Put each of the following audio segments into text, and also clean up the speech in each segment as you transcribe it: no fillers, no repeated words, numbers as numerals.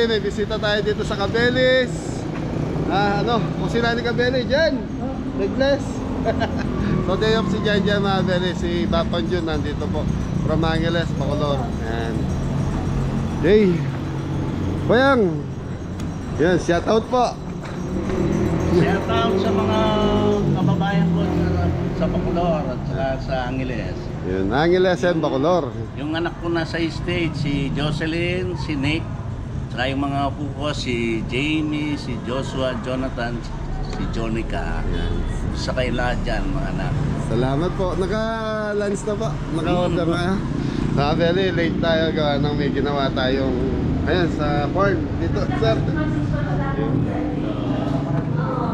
Bali, may bisita tayo dito sa Cabeles. Kung sila ni Cabeli, Jan nag-bless. So day off si Jan mga Cabeli. Si Bapan Jun nandito po from Angeles, Bacolor. Ayan. Jay Bayang. Yan, shout out po. Shout out sa mga kababayan ko sa Bacolor at sa Angeles. Yan, Angeles and Bacolor. Yung anak ko nasa stage, si Jocelyn, si Nick, saka yung mga apo ko, si Jamie, si Joshua, Jonathan, si Jonica. Yan. Sa kay lahat dyan, mga anak. Salamat po. Naka-lunch na po. Naka-order na. Sa Cabeli, late tayo gawa ng may ginawa tayong ayan, sa farm. Dito, sir.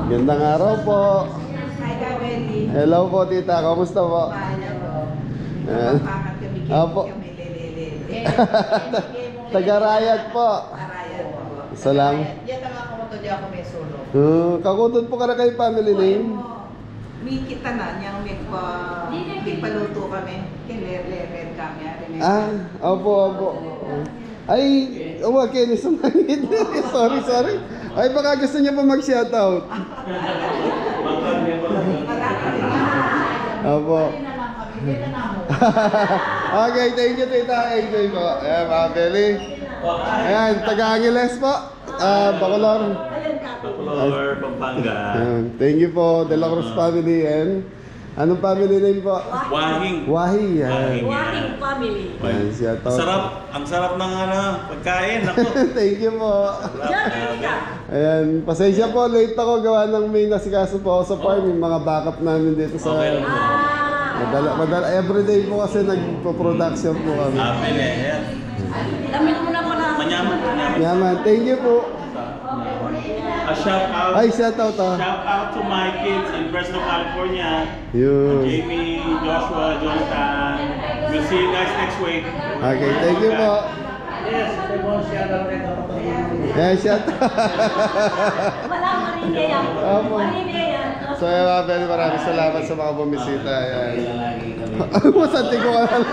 Gandang araw po. Hello po, tita. Kamusta po? Ayan. Apo. Taga-Rayat po. Salam. Yan ang kakuto di ako may solo. Kakutod po ka na kay family name? May kita na niyang may paluto kami. Kinler kami. Opo. Ay, okay, nisumangit. Sorry. Ay, baka gusto niya pa mag-shoutout. Opo. Okay, thank you, tita. Enjoy po. Ayan, mga Beli. Ayan, taga-Angeles po. Bacolor. Bacolor, Pampanga. Thank you po, De La Cruz family. And anong family name po? Wahing. Wahi. Wahing family. Ayan, shoutout. Ang sarap ng pagkain. Ako. Thank you po. Ayan, pasensya po, late ako gawa ng may nasikaso po ako sa farm. Yung mga backup namin dito sa... Madala, everyday po kasi nagpo-production po kami. Damit mo na ko na. Yaman, thank you po. Shout out. Ay, shout out Shout out to my kids in Fresno, California. Yun. Jamie, Joshua, Jonathan. We'll see you guys next week. Okay, thank you po. Yes, shout out rin ako. Yeah, shout out. Wala marine yan. Marine yan. So, maraming salamat sa mga bumisita. Masanti ko ka lang.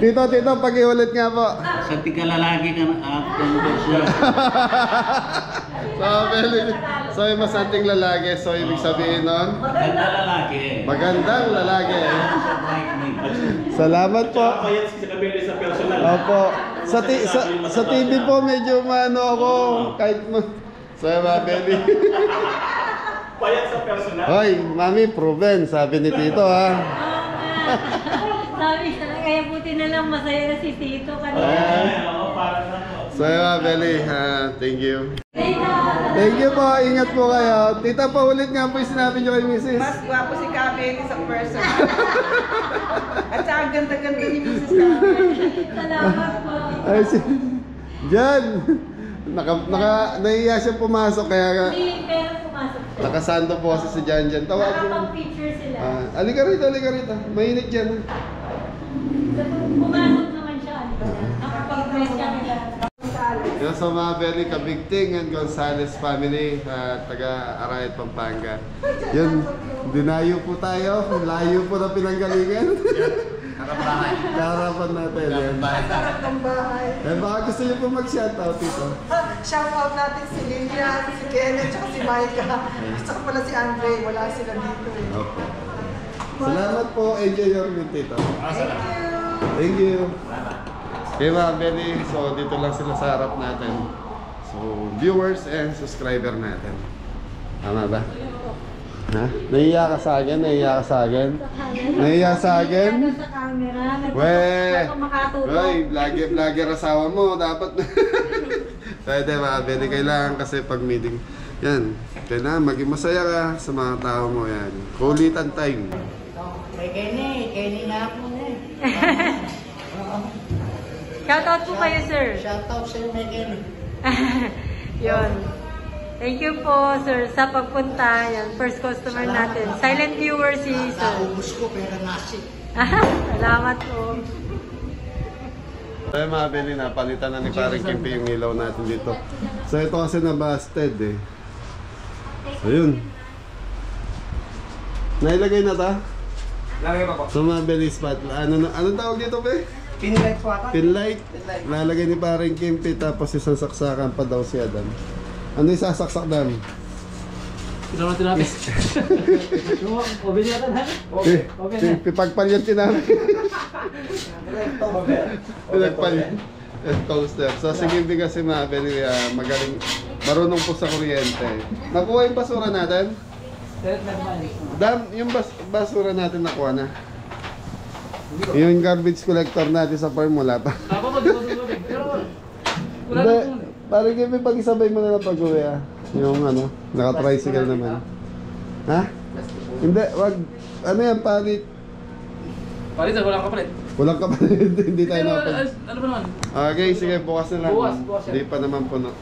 Tito, pag-iulit nga po. Sa tika lalaki ka na So, yung masanting lalaki. So, ibig sabihin nun? Magandang lalaki. Salamat po. Kaya si Cabeli sa personal. Opo. Sa TV po, medyo maano ako. Kahit so, mga Beli. Payat sa personal. Hoy, mami, proven, sabi ni Tito ha. Sabi siya na, kaya buti na lang masaya na si Tito kanina. Parang ako. So, mga Beli, thank you. Thank you po, ingat po kayo. Tita, paulit nga po yung sinabi nyo kay Mrs. Mas gwapo si Cabeli sa person. At saka ang ganda-ganda ni Mrs. Cabeli. Salamat po. Ay, Jan! Nahiya siya pumasok kaya Hindi, pero pumasok po. nakasando po kasi si Jan. Tawag mo. Nakapag-picture sila. Alika rito. Mainit dyan. Pumasok naman siya. Nakapag-dress siya nila. Yung sa mga Beli Kabigting and Gonzales family, taga Arayat, Pampanga. Yun, dinayo po tayo. Layo po na pinanggalingan. Karapan natin. Sarap ng bahay. Baka gusto niyo po mag-shoutout ito. Shoutout natin si Lilian, si Kenneth, at si Micah. At saka pala si Andre. Wala sila dito eh. Okay. Salamat po. Enjoy your meal, Tito. Thank you. Okay mga Beli, so dito lang sila sa harap natin. So, viewers and subscriber natin. Tama ba? Ha? Nahiya ka sa akin? Nahiya sa akin? Sa camera. Wey, vlogger asawa mo. Dapat. Pwede mga Beli, kailangan kasi pag meeting. Yan, kailangan maging masaya ka sa mga tao mo. Yan, kulitan time. Kenny na ako eh. Shoutout po kayo, sir. Shoutout sa Kenny. Yun. Thank you po, sir, sa pagpunta. Yan, first customer natin. Silent viewer si sir. Naubos ko pero nasi. Salamat po. Tayo mga Beli, napalitan na ni Paring Kimpi yung ilaw natin dito. So ito kasi na-busted eh. So yun. Nailagay na ta? Lagay pa po. So mga Beli spot. Anong tawag dito, pe? Pinilight po ata. Pinlight. Lalagay ni paring Kimpi tapos isang saksakan pa daw si Adam. Ano yung sasaksak Dan? Ito natin natin. Obi natin ha? Pipagpalyantin namin. Pinagpalyan. Toaster. So si Kimpi kasi magaling, marunong po sa kuryente. Nakuha yung basura natin? Dam, yung basura natin nakuha na. Yung garbage collector natin sa farm wala pa. Hindi, parang Kimpi pag-isabay mo na lang pag-uwi ah. Yung ano, naka-tricycle naman. Ha? Hindi, wag. Ano yan, palit? Palitan, walang kapalit. Walang kapalit, hindi tayo nakapag... Ano ba naman? Okay, sige, bukas na lang. Bukas yan. Hindi pa naman puno.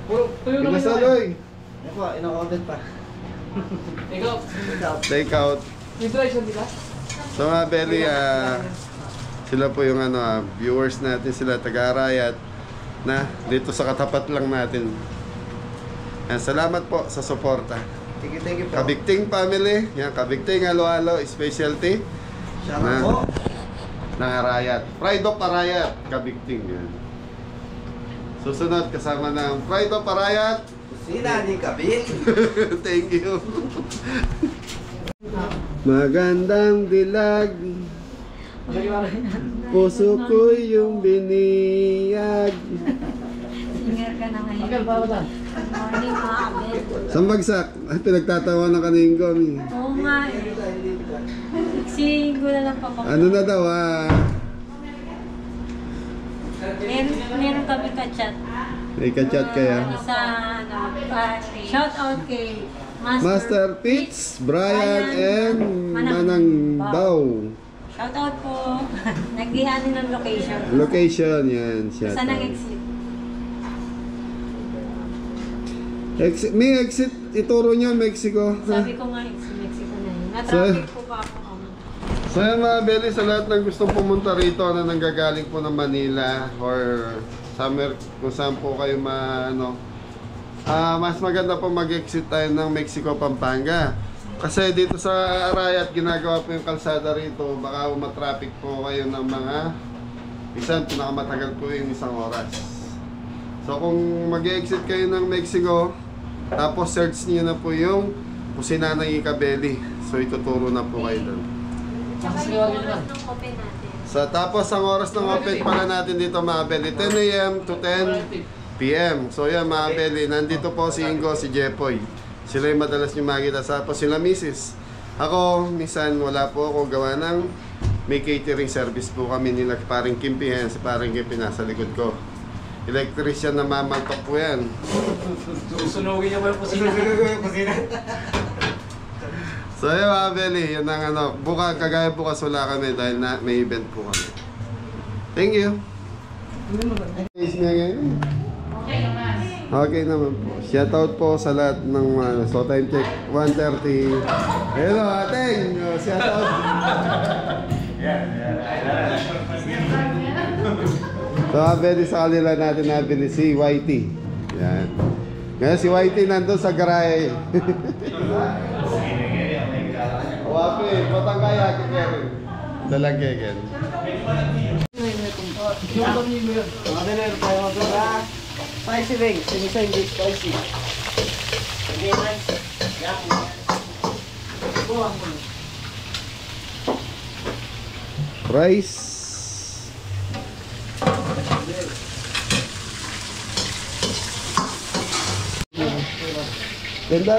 Tuyo naman yun. Pinasaloy! Ito po, ino-content pa. Ikaw. Take out. Yung drive sa dila? So mga belly, sila po yung viewers natin, sila taga-Arayat na dito sa katapat lang natin. Salamat po sa suporta. Thank you po. Kabigting family, yan, Kabigting Halo-Halo Specialty Salamat po. ng Arayat. Pride of Arayat, Kabigting yan. Susunod kasama ng Pride of Arayat. Sina ni Kabil. Thank you. Magandang dilag, puso ko yung biniyag. Singer ka na ngayon. Akal, para ba? Morning, mga Abel. Saan bagsak? Ay, pinagtatawa ng kanina kami. Oo nga eh. Siguro na lang pa Ano na daw Meron kami ka-chat. May ka-chat kaya. Sa shout out kay Master Pitts, Brian, and Manang Bao. Shout out po. Nag-ihani ng location. Location, yan. Shout Saan ang out. exit? May exit, ituro nyo, Mexico. Sabi ko nga, Mexico na yun. Na-traffic po pa ako. So yan mga belly, sa lahat ng gustong pumunta rito na nanggagaling po ng Manila or somewhere kung saan po kayo mas maganda po mag-exit tayo ng Mexico, Pampanga. Kasi dito sa Arayat, ginagawa po yung kalsada rito, baka matraffic po kayo ng mga isang pinakamatagal po yung isang oras. So kung mag-exit kayo ng Mexico, tapos search niyo na po yung kusina ng Ikabeli. So ituturo na po kayo doon. Tsaka yung oras ng open natin. So tapos ang oras ng open pala natin dito mga belly, 10 AM to 10 PM. So yan mga belly, nandito po si Ingo, si Jepoy. Sila yung madalas nyo makita. Tapos sila misis. Ako, minsan wala po ako gawa ng may catering service po kami nila paring Kimpi. Yan, si paring Kimpi nasa likod ko. Electrician na mamantok po yan. Susunugin niya ba yung kusina? So yun mga belly, yun ang kagaya bukas wala kami dahil may event po kami. Thank you. Okay naman po. Shoutout po sa lahat ng so time check 1:30. Hello ating, shoutout. So very sa kanila natin nabili si Whitey. Yan. Ngayon si Whitey nandun sa garahe. Wapi, batang kaya kikerin. Dalang keken. Mga dinero tayo mag-ura. Spicy wings. Sinisa hindi spicy. Okay, nice. Rice. Ganda.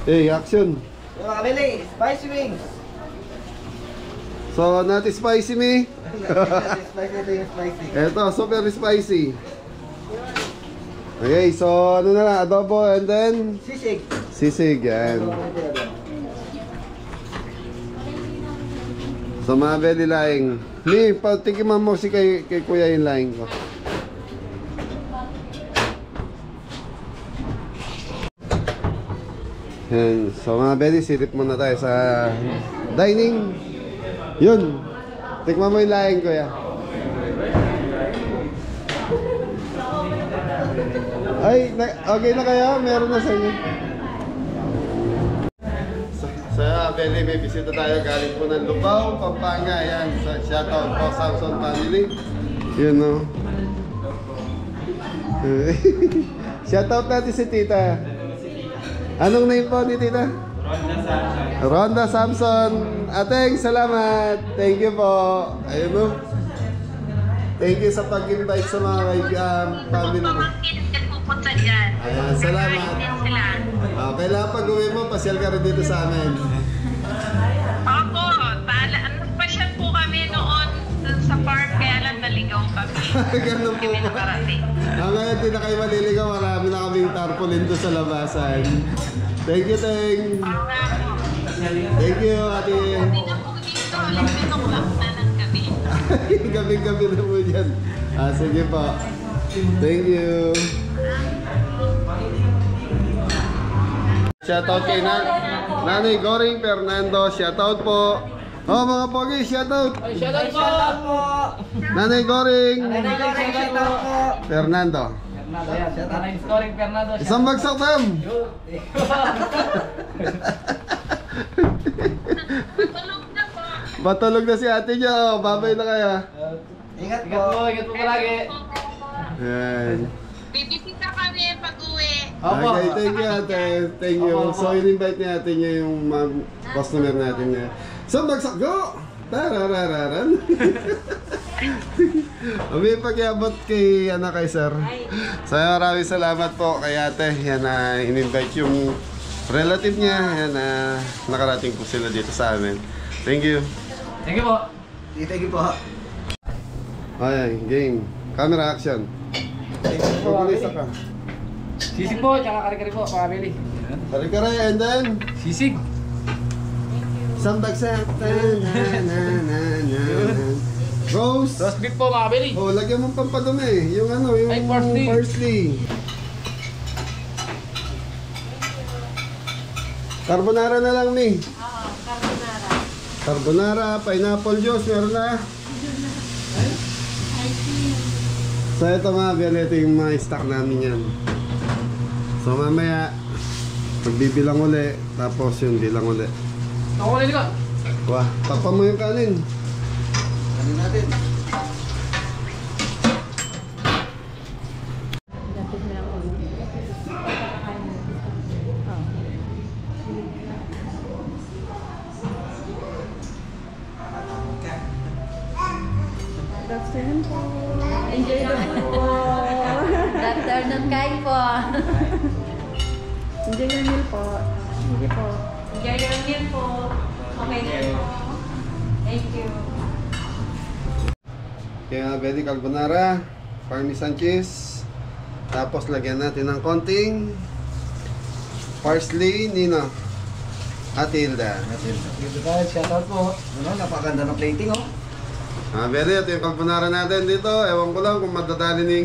Hey, action. Mga kabili, spicy wings. So, not spicy me. Spicy ito yung spicy. Ito, super spicy. Okay, so ano na lang, adobo and then Sisig. sisig, yan. So mga belly laing. Ni, patikiman mo si kay kuya yung laing ko. Yan. So mga belly, silip muna tayo sa dining. Yun. Tikman mo yung laing kuya. Ay, okay na kaya? Meron na sa inyo. Sa Beli, may bisita tayo. Galing po ng Lubao, Pampanga. Ayan, shoutout po Samson family. Yun, no? Shoutout natin si Tita. Anong name po ni Tita? Ronda Samson. Ateng, salamat. Thank you po. Ayun, no? Thank you sa pag-invite sa mga family mo. Ayan, salamat. Kailangan pag-uwi mo, pasyal ka rin dito sa amin. Opo, nagpasyal po kami noon dun sa park, kaya lang naligaw kami. Ganun po ba? Ngayon, di na kayo maliligaw. Marami na kaming tarpaulin doon sa labasan. Thank you, Teng. Thank you, ate. Hindi na po dito, nagpinukmak na lang kami. Gabi-gabi na po dyan. Sige po. Thank you. Shoutout kay Nanay Goring Fernando. Shoutout po. Oh, mga pogi, shoutout. Shoutout po! Nanay Goring Shoutout po! Fernando. Nanay Goring Fernando. Isang bagsak tam. Matulog na po. Matulog na si ate niyo. Babay na kaya. Ingat po! Ingat po palagi! Ayan. Bibisita kami pag-uwi. Okay, thank you ate. Thank you. So, in-invite ni ate niya yung mga customer natin niya. So, bagsak, go! Tararararan. May pagyabot kay, kay sir. So, maraming salamat po kay ate. Yan na in-invite yung relative niya. Yan na nakarating po sila dito sa amin. Thank you. Thank you po! Thank you po! Okay, game. Camera action. Pag-ulisa ka. Sisig po, tsaka kare-kare po, pakabili. Kare-kare, and then? Sisig! Isang bagsak. Rose. Roast beef po, makabili. Oh, lagyan mo pampadumi. Yung yung Ay, parsley. parsley. Carbonara na lang, Mi. Oo, carbonara. Carbonara, pineapple juice, meron na. So ito mga Bel, ito yung mga stock namin yan. So mamaya, magbibilang uli, tapos yung bilang uli. Ako ulit ka! Wah, takpan mo yung kanin. Kanin natin. Lapit na ako. Enjoy na po. Afternoon kain po. Enjoy your meal po. Sige po. Enjoy your meal po. Okay na po. Thank you. Kaya pwede carbonara, parmesan cheese, tapos lagyan natin ng konting parsley, Nino. Ate Hilda. Dito tayo, shoutout po. Napakaganda ng plating oh. Beli, ito yung carbonara natin dito. Ewan ko lang kung madadali ni...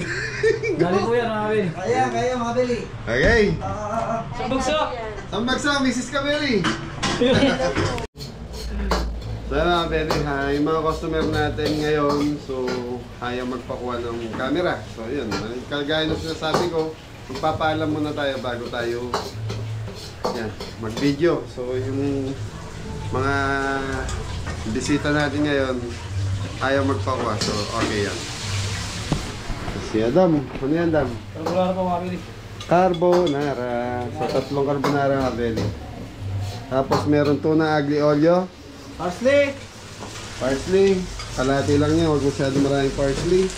Dali po yan, makabili. Kaya makabili. Okay. Sabugso! Sambagsa, Mrs. Kabeli. So mga Beli, yung mga customer natin ngayon, so ayaw magpakuha ng camera. So yun, kagaya na sinasabi ko, magpapaalam muna tayo bago tayo mag-video. So yung mga bisita natin ngayon, ayaw magpakuha. So okay yan. Si Adam, ano yan Adam? Carbonara po, makabili. Carbonara. So tatlong carbonara mga Beli. Tapos meron tuna agli olio. Parsley! Parsley, kalahati lang yan, huwag masyado maraming parsley.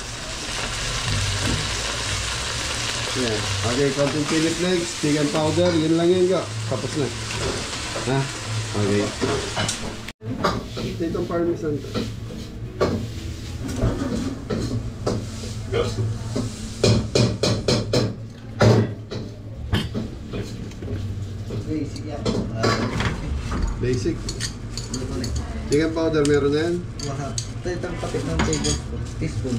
Yan. Okay, konting chili flakes, chicken powder, yun lang yun ka. Tapos na. Ha? Okay. Dito parmesan. Basic yan. Basic. Chicken powder, meron na yan? Mahal. Ito itong tapit ng tablespoon. Teaspoon.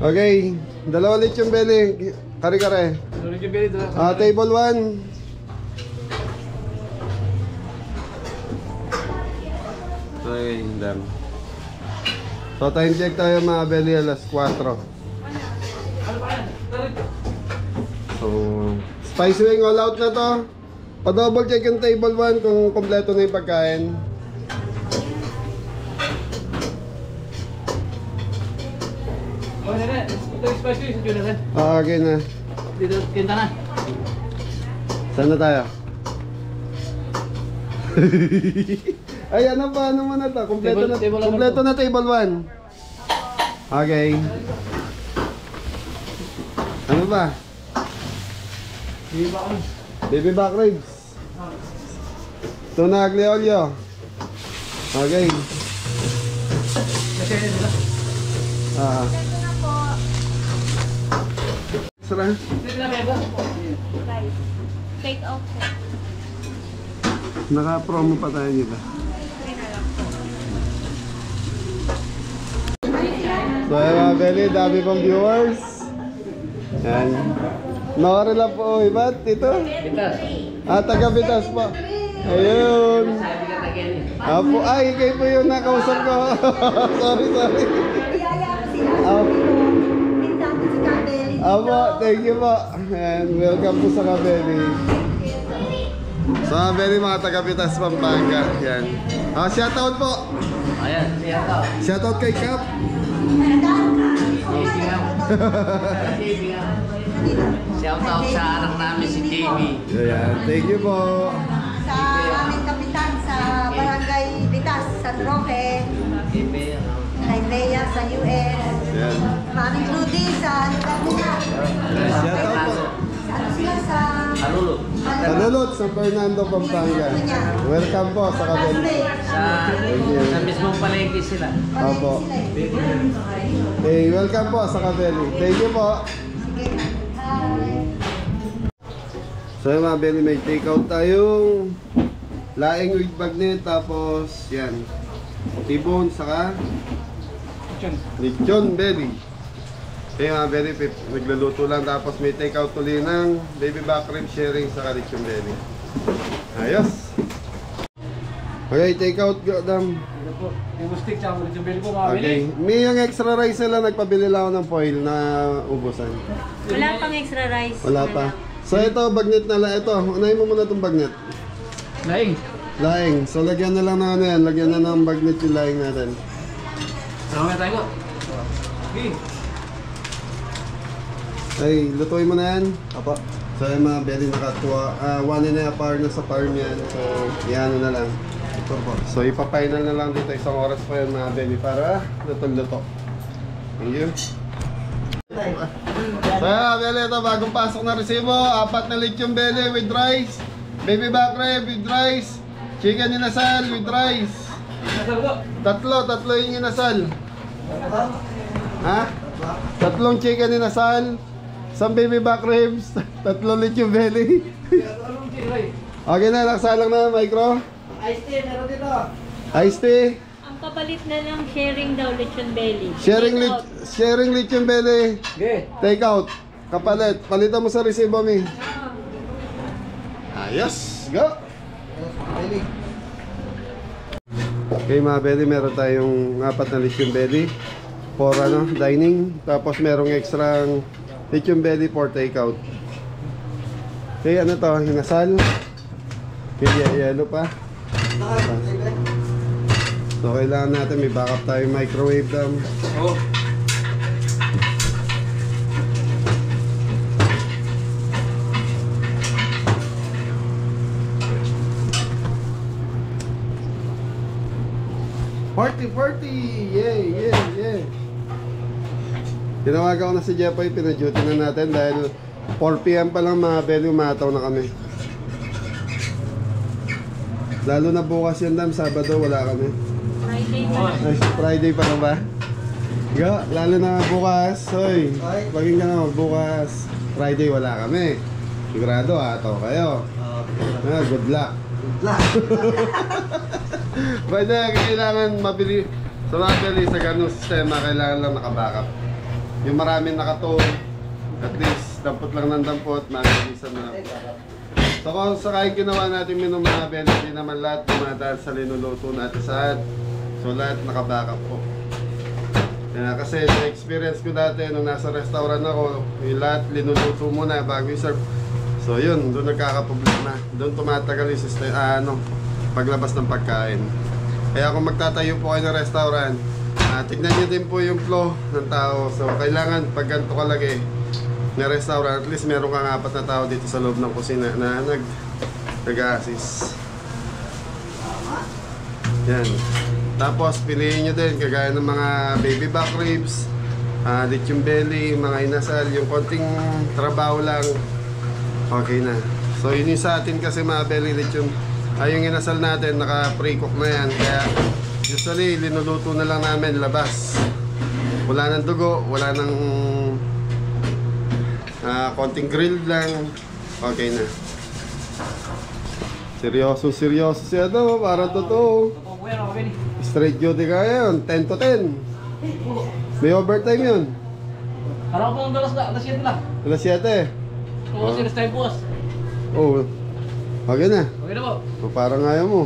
Okay, dalawa lechon belly. Kare-kare. Table 1. Okay, done. So time check tayo mga belly, alas 4. So, spicy wing all out na to. Pa-double check yung table 1 kung kompleto na yung pagkain. Okay na. Dito, kinta na. Saan na tayo? Ay, ano pa? Ano man na to? Kompleto na table 1. Okay. Ano ba? Baby back ribs. Tuna aglio olio. Okay. Sara? Take out. Naka-promo pa tayo dito. So ayun mga belly, dami pang viewers. Yan. Nakarila po, iba? Tito? Bitas. Taga-Bitas po. Ayun. Apo, ay, kayo po yung nakausap ko. Sorry. Apo, thank you po. And welcome po sa Kabeli. So Kabeli, mga taga-Bitas, Pampanga. Yan. Shoutout po. Ayan, shoutout. Shoutout kay Cap. Shoutout sa anak namin si Jamie. Ayan, thank you po. Sa aming kapitan sa Barangay Bitas, San Roque. Kay Bea sa US. Yan. Maming Rudy sa lugar nila. Shoutout po. Sa Alulot. Salulot sa Fernando, Pampanga. Welcome po sa Kabeli. Sa mismong palengke sila. Opo. Hey, welcome po sa Kabeli. Thank you po. So yung mga belly, may take out tayong laing with bagnet, tapos yan, tibon, saka lechon belly. So yung mga belly, nagluluto lang, tapos may take out tuloy ng baby back rib sharing saka lechon belly. Ayos. Okay, take out dam. Yung stick sa mga jubel ko mga Okay, may yung extra rice na lang, nagpabili lang ako ng foil na ubusan. Wala pang extra rice. Wala pa. So ito, bagnet na lang. Ito, unahin mo muna itong bagnet. Laing. Laing. So lagyan na lang na ano yan. Lagyan na ng bagnet yung laing natin. Ano nga tayo? Okay. Ay, lutuin mo na yan. Apo. So yung mga belly nakatuwa. 1.5 hour na sa farm yan. So, yan na lang. Ito po. So ipapainal na lang dito. Isang oras pa yan mga belly para lutong-luto. Thank you. So yeah, belly, ito bagong pasok na resibo. 4 na lechon belly with rice, baby back rib with rice, chicken inasal with rice. Tatlo yung inasal. Ha? Tatlong chicken inasal, isang baby back ribs, 3 lechon belly. Okay na, laksa lang na, micro. Ice tea, meron dito. Iced tea. Ang kapalit na lang sharing daw lechon belly. Sharing lechon belly. Okay. Take out. Kapalit. Palitan mo sa resibo, mi. Ayos. Go. Okay mga belly, meron tayong 4 na lechon belly for dining. Tapos merong extra lechon belly for take out. Okay, ano to? Hinasal. Okay, yellow pa. So kailangan natin may backup tayo microwave dam. Oh. Party! Yeah! Tinawagan ko na si Jepoy, pina-duty na natin dahil 4 PM pa lang mga belly, umataw na kami. Lalo na bukas yan dam, Sabado wala kami. Friday pa. Ay, Friday pa lang ba? Go, lalo na bukas. Hoy, paging ka na, bukas Friday wala kami. Sigurado ataw kayo. Good luck. Pwede, kailangan mabili. Sa mga belly, sa ganung sistema, kailangan lang nakabackup. yung maraming nakatong. At least, dampot lang ng dampot, mabilisan na. So kung sakay ginawa natin menu mga belly, hindi naman lahat dumadaan sa linuluto natin saan. So lahat nakabackup po. Yan, kasi na-experience ko dati nung nasa restaurant ako, yung lahat linuluto muna bago i-serve. So yun, doon nagkakaproblema. Doon tumatagal yung system, paglabas ng pagkain. Kaya kung magtatayo po kayo ng restaurant, tignan nyo din po yung flow ng tao. So kailangan pag ganito kalaki na restaurant, at least meron kang 4 na tao dito sa loob ng kusina na nag-assist. Yan. Tapos piliin nyo din kagaya ng mga baby back ribs, lechon belly, mga inasal, yung konting trabaho lang, okay na. So yun yung sa atin kasi mga belly lechon, yung inasal natin naka pre-cook na yan, kaya usually linuluto na lang namin labas. Wala nang dugo, wala nang konting grilled lang, okay na. Seryoso siya daw, parang totoo. Straight duty kaya yun, 10 to 10. May overtime yun. Harap ko ng alas 7 lang. Alas 7. Oo, sila tayo bukas. Oo. Okay na. Okay na po. O, parang ayaw mo.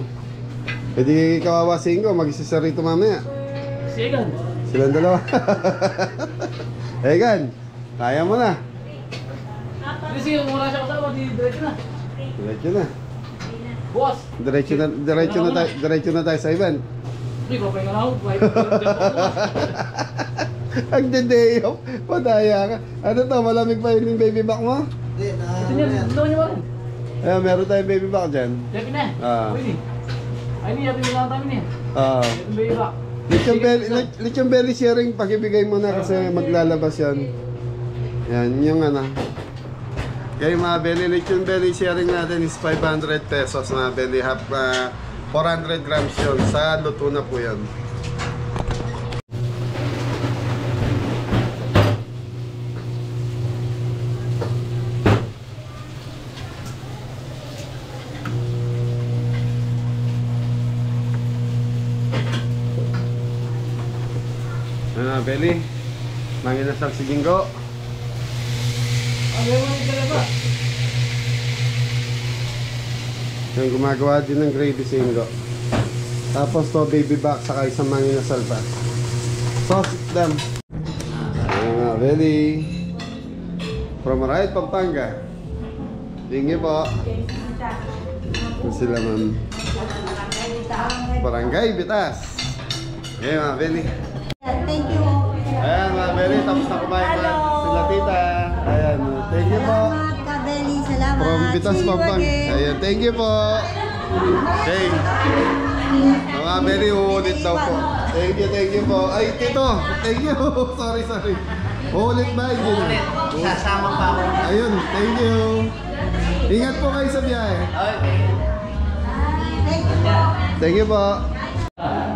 E di kawawa 5, mag-isisa rito mamaya. Sigan. Silang dalawa. Egan, kaya mo na. Hindi sige, mula siya kasama, diretso na. Diretso na. Bukas. Diretso na tayo sa event. Hindi ko pahinga na ako. Ang day off. Padaya ka. Ano to, malamig pa yun yung baby back mo? Ito niya, ito niya ba rin? Ayan, meron tayong baby back dyan. Depi na. Pwede. Ay, hindi natin yung namin niya. Itong baby back. Lechon belly sharing, pakibigay mo na kasi maglalabas yan. Yan, yung ano. Kaya mga belly, lechon belly sharing natin is 500 pesos mga belly. 400 grams yun. Sa luto na po yan. Belly, manginasal si Jingo. Yung gumagawa din ng gravy si Jingo. Tapos to baby back saka isang manginasal pa. Sauce them. Belly. From Arayat, Pampanga. Thank you po. Ito sila ma'am. Barangay Bitas. Okay mga Belly. Thank you. Ayan mga Belly, tapos na kumain na sila tita. Ayan, thank you po. Salamat, Kabeli. Salamat. From Bitas, See you Pampanga. again. Ayan, thank you po. Okay. Mga Belly, uulit daw po. Thank you po. Ay, tito, thank you. Sorry. Uulit ba? Uulit. Sasama pa ako. Ayun, thank you. Ingat po kayo sa biyahe. Thank you po.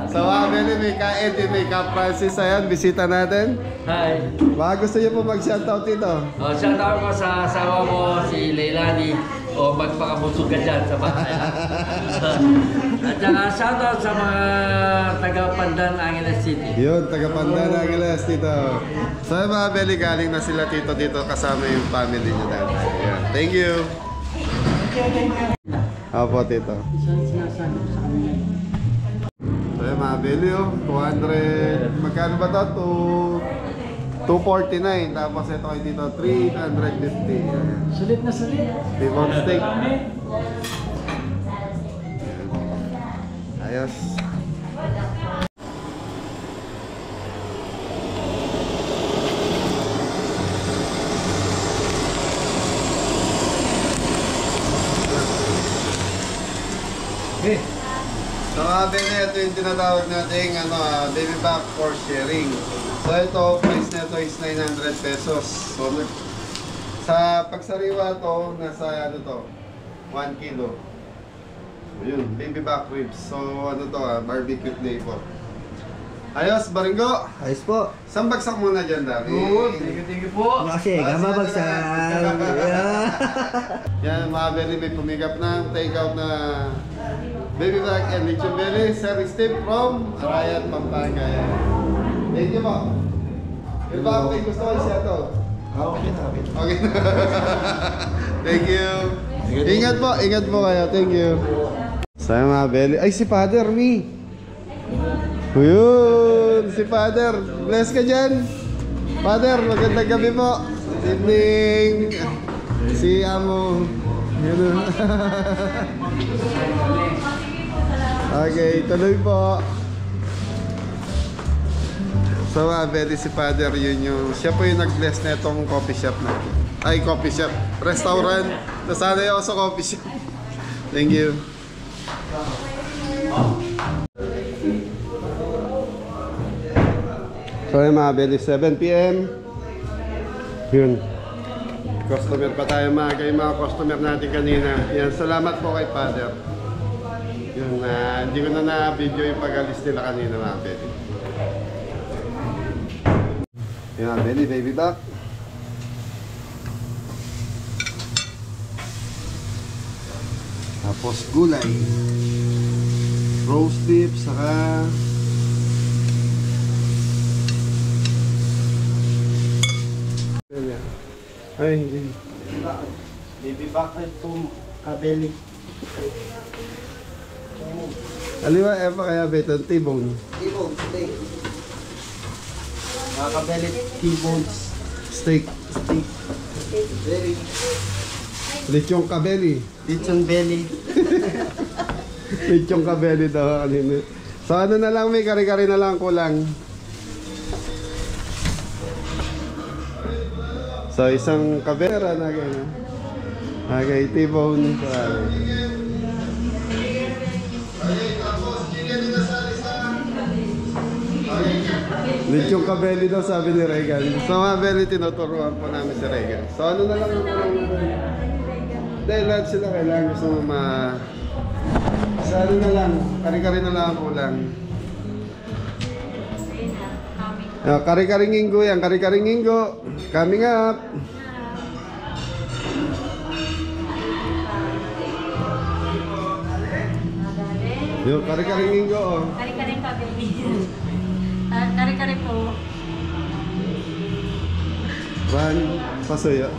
So mga Belly, may ka-Eddie, may ka-Francis. Ayan, bisita natin. Hi. Baka gusto niyo po mag-shoutout dito. Shoutout ko sa asawa mo, si Leilani. O magpakabusog ka dyan sa bahay. At saka shoutout sa mga taga-Pandan, Angeles City. Yun, taga-Pandan, Angeles dito. So mga Belly, galing na sila tito dito kasama yung family niyo dati. Ayan, thank you. Opo, tito. So yun mga Belly, 200, magkano ba ito? 249, tapos ito kay dito 350. Ayan. Sulit na sulit. T-bone steak. Ayan. Ayos. Okay. So Belly, ito yung tinatawag nating baby back for sharing. So ito, price nito is 900 pesos. So sa pagsariwa to, nasa 1 kilo. So yun, baby back ribs. So ano to barbecue flavor. Ayos, Baringo. Ayos po. Saan bagsak muna dyan, Dari? Thank you po. Kasi, gamabagsak. Yan, mga Belly, may pumigap ng take-out na baby back and lechon belly. Sir Steve from Arayat, Pampanga. Thank you po. Yung ba may gusto ko siya to? Okay na. Okay. Thank you. Ingat po kayo. Thank you. Sa mga belly. Ay, si Father, me. Uyun, si Father. Bless ka dyan. Father, magandang gabi po. Good evening. Si Amo. Yun. Okay, tuloy po. So, very si Father, yun yung, siya po yung nag-bless na itong coffee shop natin. Ay, coffee shop. Restaurant. Nasanay ako sa coffee shop. Thank you. So, yung mga belly, 7 p.m. Yun. Customer pa tayo mga yung mga customer natin kanina. Yan, salamat po kay Father. Yun, hindi ko na na-video yung pag-alis nila kanina mga belly. Yan, belly, baby back. Tapos gulay. Roast beef, saka ay, hindi. Baby back itong kabeli. Aliwa, pa kaya beton T-bone. T-bone steak. Mga kabeli, T-bone Steak. steak. Very Lechong kabeli. lechon belly. Lechong kabeli daw kanina. So ano na lang, may kare-kare na lang kulang. So isang kabera na gano'n. Okay, T-bone. Lechong kabeli daw sabi ni Regan. So mga belly, tinuturuan po namin si Regan. So ano na lang dahil lahat sila kailangan gusto mo sa ano na lang, kare-kare na lang ang kulang. Kare-karing Inggo yan, kare-karing Inggo. Coming up. Yung kare-karing Inggo, oh. Kare-karing ka, baby. Kare-kare po. Ran, pasuyo.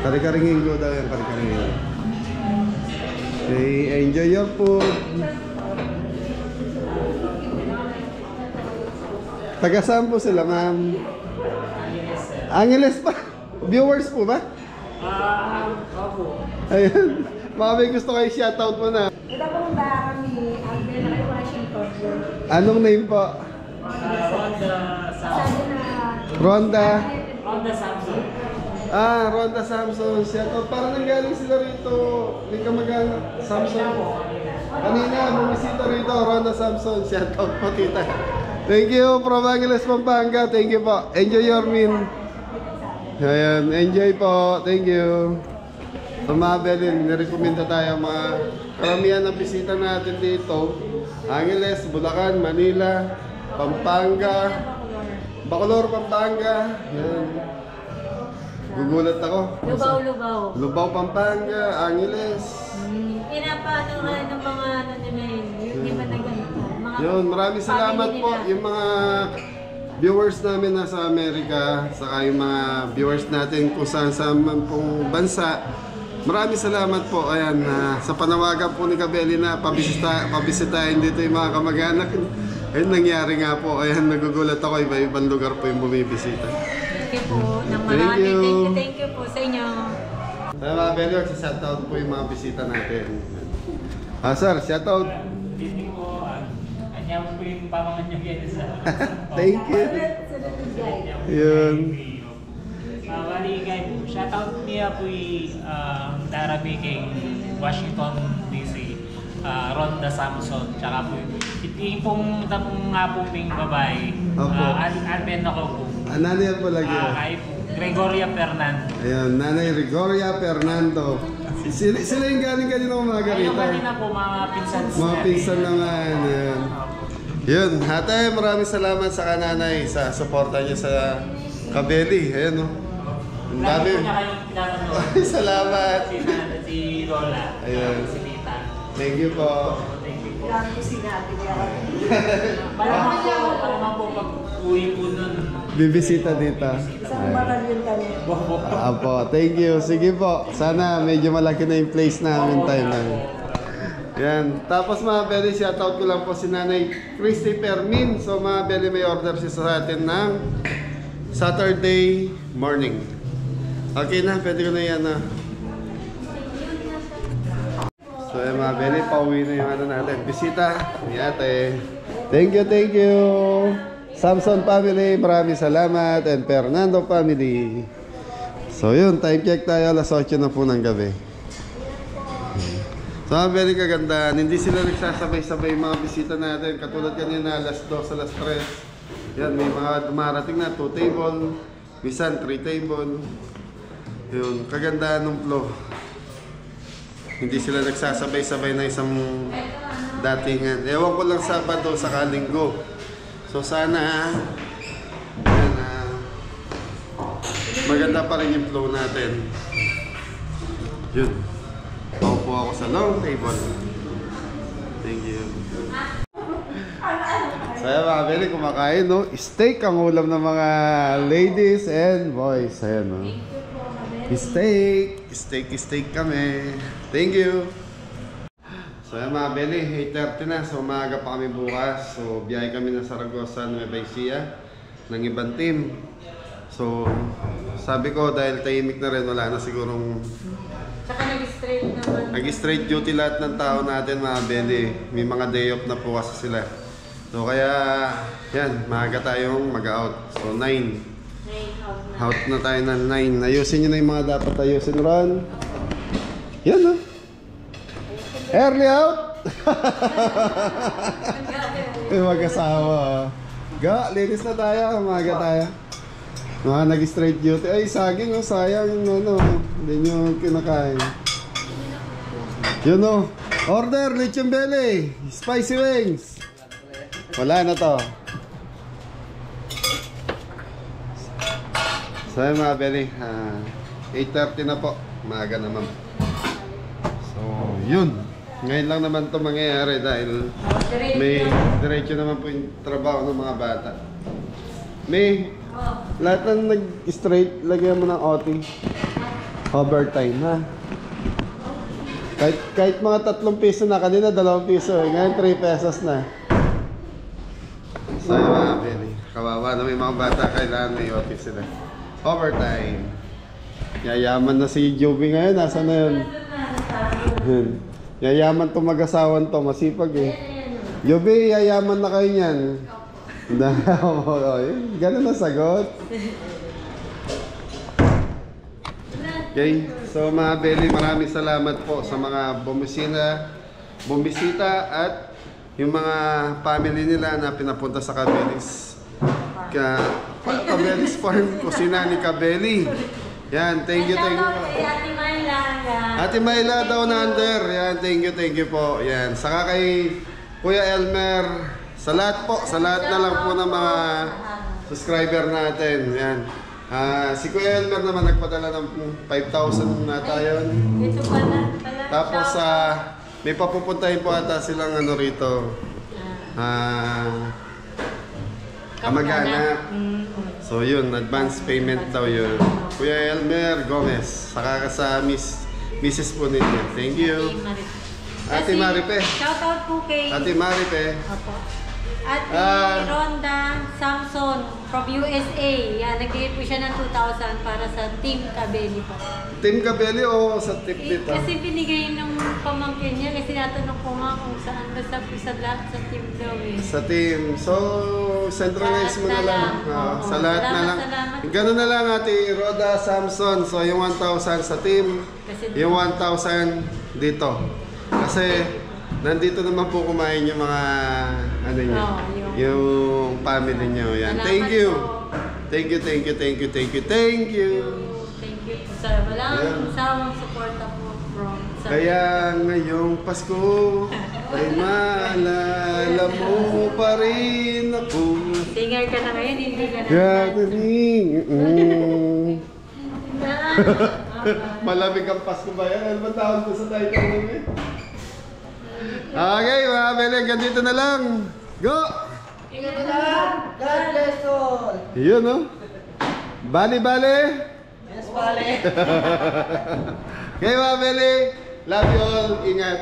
Kare-karing Inggo daw yung kare-karing Inggo. Okay, enjoy your food. Taga saan po sila, ma'am? Angeles pa? Viewers po ba? Opo. Ayun. Baka may gusto kayo shoutout mo na. Ito pong ba kami, ang Bella Washington. Anong name po? Ronda. Ronda Samson. Ronda Samson. Shoutout. Parang nanggaling sila rito. May kamag-anak. Samson. Kanina, bumisita rito. Ronda Samson. Shoutout po, tita. Thank you from Angeles, Pampanga. Thank you po. Enjoy your meal. Ayan, enjoy po. Thank you. So mga belin, nirekomenda tayo mga karamihan ng bisita natin dito. Angeles, Bulacan, Manila, Pampanga, Bacolor, Pampanga. Ayan. Gugulat ako. Lubaw. Lubao, Pampanga, Angeles. Pinapaano nga ng mga ano nila yun. Hindi ba nagganito? Yun, maraming salamat po yung mga viewers namin nasa Amerika, saka yung mga viewers natin kung saan man pong bansa. Maraming salamat po. Ayan, sa panawagan po ni Kabeli na pabisitahin dito yung mga kamag-anak. Ayun, nangyari nga po. Ayan, nagugulat ako. Iba-ibang lugar po yung bumibisita. Thank you po. Nang marami. Thank you po sa inyo. Sa mga Beli, shoutout po yung mga bisita natin. Sir, shoutout. Hindi po, kanya mo po yung pamangan nyo yan sa... Thank you. Yun. Bali guys, shoutout niya po yung darabi kay Washington DC, Ronda Samson, tsaka po yung pong nga po yung babae, Alben ako po. Nanay po lagi. Kay Gregoria Fernando. Ayun, Nanay Gregoria Fernando. Sila yung galing kanina umaga rito. Ayun kanina po, mga pinsan. Mga pinsan naman. Yun. Yun, ate, maraming salamat sa kananay sa suporta niya sa Kabeli. Ayan, no. Ang dami. Lagi po niya kayong pinapanood. Ay, salamat. Si Lola. Ayun. Si Tita. Thank you po. Thank you po. Ilang kusina natin yan. Malamang po pag uwi po nun. Bibisita dito. Isang batalyon kami. Apo, thank you. Sige po. Sana medyo malaki na yung place namin time na. Yan. Tapos mga Beli, shoutout ko lang po si Nanay Christy Permin. So mga Beli, may order siya sa atin ng Saturday morning. Okay na, pwede ko na yan na. So yan mga Beli, pauwi na yung ano natin. Bisita ni ate. Thank you, thank you. Samson family, maraming salamat. And Fernando family. So yun, time check tayo. Alas 8 na po ng gabi. So very kagandahan. Hindi sila nagsasabay-sabay yung mga bisita natin. Katulad kanina, alas 2, alas 3. Yan, may mga dumarating na 2 table. Minsan 3 table. Yun, kagandahan ng flow. Hindi sila nagsasabay-sabay na isang datingan. Ewan ko lang Sabado sa Linggo. So sana yan, maganda pa rin yung flow natin. Yun. Paupo ako sa long table. Thank you. So yan mga Beli, kumakain no? Steak ang ulam ng mga ladies and boys. Ayan no? Steak kami. Thank you. So yan mga Beli, 8:30 na. So umaga pa kami bukas. So biyahe kami na Saragossa, Nueva Ecija ng ibang team. So sabi ko dahil tahimik na rin, wala na sigurong Tsaka nag-straight naman. nag-straight duty lahat ng tao natin mga Beli. May mga day off na po kasi sila. So kaya yan, maaga tayong mag-out. So 9. Out na tayo ng 9. Ayusin nyo na yung mga dapat ayusin, Ron. Yan no? Early out! Yung mag-asawa. Ga, linis na tayo. Umaga tayo. Mga nag-straight duty. Ay, saging oh, sayang yung ano. Hindi nyo kinakain. Yun oh. Order, lechon belly. Spicy wings. Wala na to. So yun mga belly. 8:30 na po. Maaga naman. So yun. Ngayon lang naman to mangyayari dahil may diretso naman po yung trabaho ng mga bata. May lahat ng nag-straight, lagyan mo ng OT. Overtime, ha? Kahit mga 3 piso na, kanina 2 piso. Ngayon 3 pesos na. So yung mga Beli, kawawa na may mga bata, kailangan may OT sila. Overtime. Yayaman na si Joby ngayon, nasa na yun? Yayaman to mag-asawan to, masipag eh. Joby, yayaman na kayo niyan. Ganun na sagot. Okay, so mga Beli, maraming salamat po sa mga bumisita at yung mga family nila na pinapunta sa Cabelis. Cabelis Farm, kusina ni Cabeli. Yan, thank you. Ate Myla. Ate Myla daw na under. Yan, thank you po. Yan, saka kay Kuya Elmer. Sa lahat po, sa lahat na lang po ng mga subscriber natin. Yan. Si Kuya Elmer naman nagpadala ng 5,000 na tayo. Ito pala. Tapos may papupuntahin po ata silang ano rito. Kamag-anak. So yun, advance payment daw yun. Kuya Elmer Gomez. Saka sa Mrs. po ninyo. Thank you. Ate Maripe. Shoutout po kay Ate Maripe. Ate Ronda Samson from USA. Yan, nagbigay po siya ng 2,000 para sa Team Cabeli po. Team Cabeli o sa tip dito? Kasi binigay ng pamangkin niya kasi natanong ko nga kung saan basta po sa lahat sa team daw eh. Sa team. So, centralize mo na lang. Sa lahat na lang. Ganun na lang Ate Roda Samson. So, yung 1,000 sa team, yung 1,000 dito. Kasi, nandito naman po kumain yung mga, ano nyo, yung family nyo. Yan. Thank you. Thank you. Sa walang sawang suporta po from sa Kaya ngayong Pasko ay maalala mo pa rin ako. Singer ka na ngayon, hindi ka na. Gathering. Malamig ang Pasko ba yan? Ano ba tawag ko sa title namin? Okay, mga Bele, hanggang dito na lang. Go! Ingat na lang. God bless all. Yun, no? Bali. Yes, Bale. Okay, mga Bele. Love you all. Ingat.